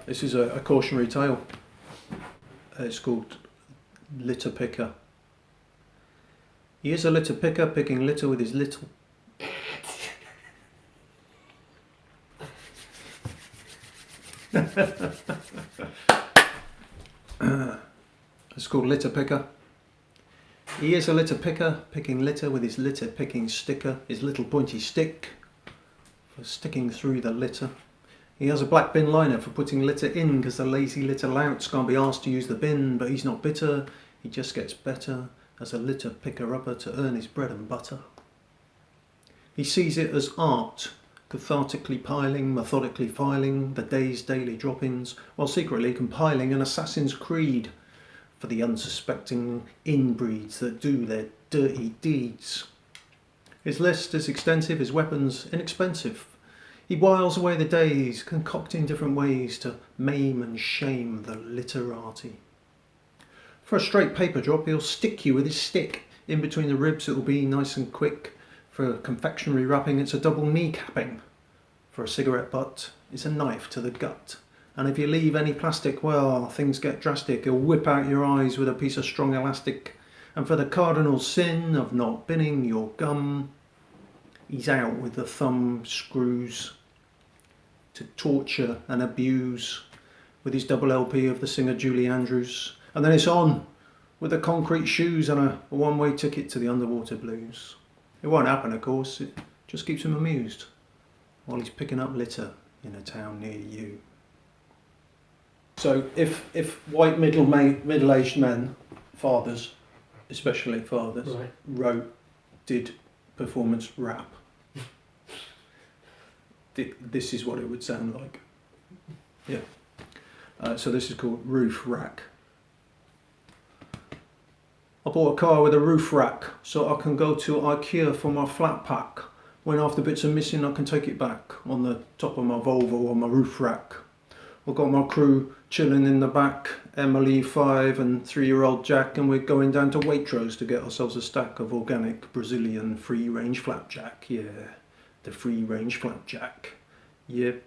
This is a cautionary tale. It's called Litter Picker. He is a litter picker, picking litter with his little. It's called Litter Picker. He is a litter picker, picking litter with his litter picking sticker, his little pointy stick for sticking through the litter. He has a black bin liner for putting litter in, because the lazy litter louts can't be asked to use the bin, but he's not bitter, he just gets better as a litter picker-upper to earn his bread and butter. He sees it as art, cathartically piling, methodically filing the day's daily drop-ins, while secretly compiling an Assassin's Creed for the unsuspecting inbreeds that do their dirty deeds. His list is extensive, his weapons inexpensive. He whiles away the days, concocting different ways to maim and shame the literati. For a straight paper drop, he'll stick you with his stick. In between the ribs, it'll be nice and quick. For confectionery wrapping, it's a double kneecapping. For a cigarette butt, it's a knife to the gut. And if you leave any plastic, well, things get drastic. He'll whip out your eyes with a piece of strong elastic. And for the cardinal sin of not binning your gum, he's out with the thumb screws to torture and abuse with his double LP of the singer Julie Andrews. And then it's on with the concrete shoes and a one-way ticket to the underwater blues. It won't happen, of course. It just keeps him amused while he's picking up litter in a town near you. So if white middle-aged men, fathers, especially fathers, right, did performance rap, this is what it would sound like. Yeah. So this is called Roof Rack. I bought a car with a roof rack so I can go to IKEA for my flat pack. When half the bits are missing, I can take it back on the top of my Volvo on my roof rack. I've got my crew chilling in the back, Emily, 5 and 3-year-old Jack, and we're going down to Waitrose to get ourselves a stack of organic Brazilian free-range flapjack. Yeah, the free-range flapjack. Yep.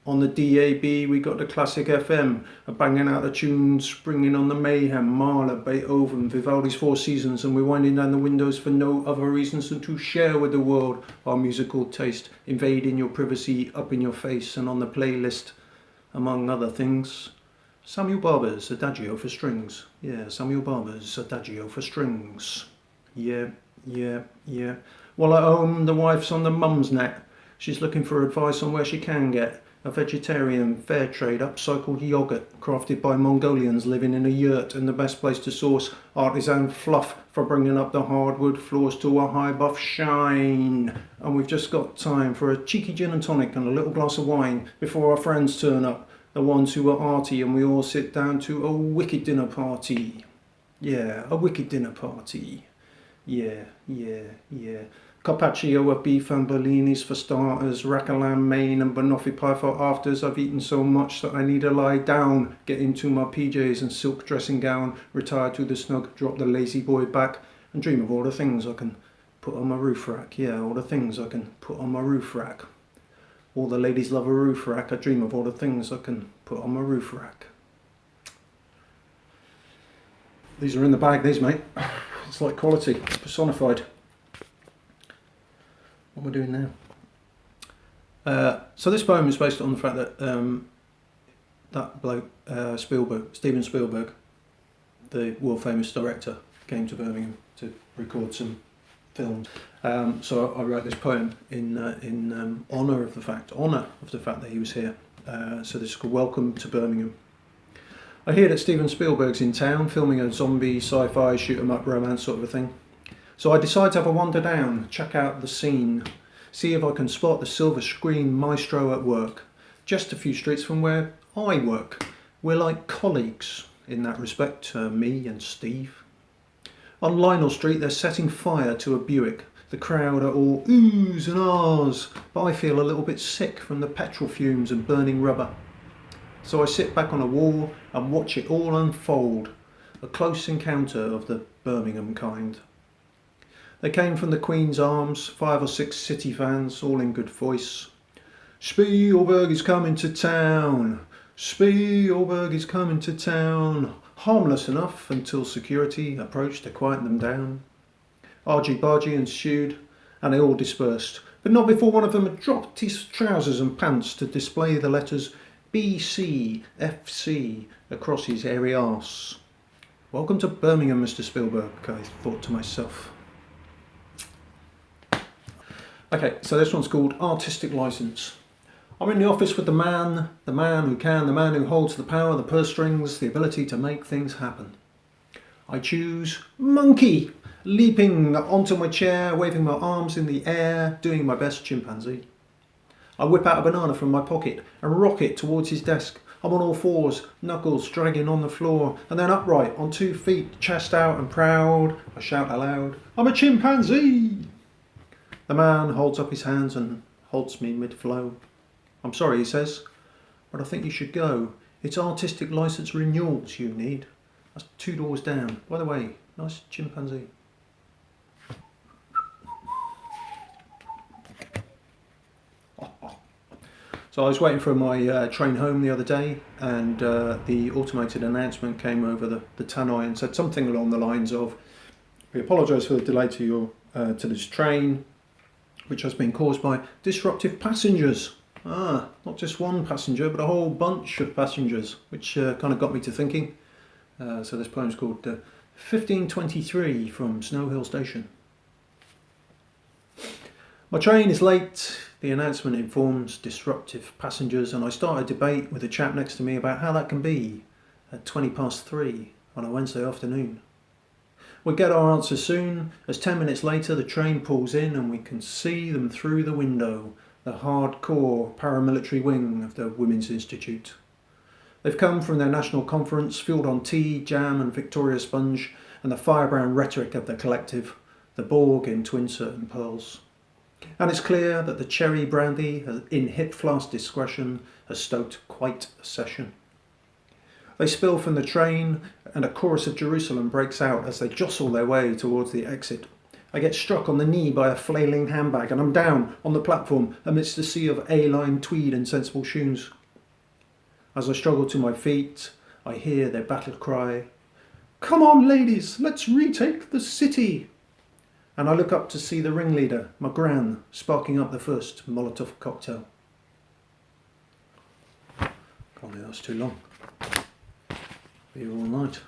On the DAB we got the classic FM, banging out the tunes, bringing on the mayhem, Mahler, Beethoven, Vivaldi's Four Seasons, and we're winding down the windows for no other reasons than to share with the world our musical taste, invading your privacy, up in your face, and on the playlist, among other things, Samuel Barber's Adagio for Strings. Yeah, Samuel Barber's Adagio for Strings. Yeah. While at home, the wife's on the mum's net. She's looking for advice on where she can get a vegetarian, fair trade, upcycled yoghurt crafted by Mongolians living in a yurt, and the best place to source artisan fluff for bringing up the hardwood floors to a high buff shine. And we've just got time for a cheeky gin and tonic and a little glass of wine before our friends turn up, the ones who are arty, and we all sit down to a wicked dinner party. Yeah, a wicked dinner party. Yeah. Carpaccio of beef and bellinis for starters, rack of lamb main and banoffee pie for afters. I've eaten so much that I need to lie down, get into my PJs and silk dressing gown, retire to the snug, drop the lazy boy back, and dream of all the things I can put on my roof rack. Yeah, all the things I can put on my roof rack. All the ladies love a roof rack. I dream of all the things I can put on my roof rack. These are in the bag, these, mate. It's like quality, personified. What am I doing now? So this poem is based on the fact that that bloke, Steven Spielberg, the world famous director, came to Birmingham to record some films. So I wrote this poem in honour of the fact that he was here. So this is called Welcome to Birmingham. I hear that Steven Spielberg's in town filming a zombie sci-fi shoot 'em up romance sort of a thing. So I decide to have a wander down, check out the scene, see if I can spot the silver screen maestro at work, just a few streets from where I work. We're like colleagues in that respect, me and Steve. On Lionel Street they're setting fire to a Buick. The crowd are all oohs and ahs, but I feel a little bit sick from the petrol fumes and burning rubber. So I sit back on a wall and watch it all unfold, a close encounter of the Birmingham kind. They came from the Queen's Arms, 5 or 6 City fans, all in good voice. Spielberg is coming to town. Spielberg is coming to town. Harmless enough until security approached to quieten them down. Argy-bargy ensued, and they all dispersed, but not before one of them had dropped his trousers and pants to display the letters BCFC across his hairy arse. Welcome to Birmingham, Mr. Spielberg, I thought to myself. Okay, so this one's called Artistic License. I'm in the office with the man who can, the man who holds the power, the purse strings, the ability to make things happen. I choose monkey, leaping onto my chair, waving my arms in the air, doing my best chimpanzee. I whip out a banana from my pocket and rock it towards his desk. I'm on all fours, knuckles dragging on the floor, and then upright on 2 feet, chest out and proud. I shout aloud, I'm a chimpanzee! The man holds up his hands and halts me mid-flow. I'm sorry, he says, but I think you should go. It's artistic license renewals you need. That's 2 doors down. By the way, nice chimpanzee. So I was waiting for my train home the other day, and the automated announcement came over the tannoy and said something along the lines of, we apologise for the delay to this train, which has been caused by disruptive passengers. Not just one passenger, but a whole bunch of passengers, which kind of got me to thinking. So this poem's called 1523 from Snow Hill Station. My train is late, the announcement informs disruptive passengers, and I start a debate with the chap next to me about how that can be at 3:20 on a Wednesday afternoon. We get our answer soon, as 10 minutes later the train pulls in and we can see them through the window, the hardcore paramilitary wing of the Women's Institute. They've come from their national conference, fueled on tea, jam and Victoria Sponge, and the firebrand rhetoric of the collective, the Borg in twin certain pearls. And it's clear that the cherry brandy, in hip flask discretion, has stoked quite a session. They spill from the train, and a chorus of Jerusalem breaks out as they jostle their way towards the exit. I get struck on the knee by a flailing handbag, and I'm down on the platform amidst a sea of A-line tweed and sensible shoes. As I struggle to my feet, I hear their battle cry, "Come on, ladies, let's retake the city!" And I look up to see the ringleader, my gran, sparking up the first Molotov cocktail. Can't do that's too long. Be here all night.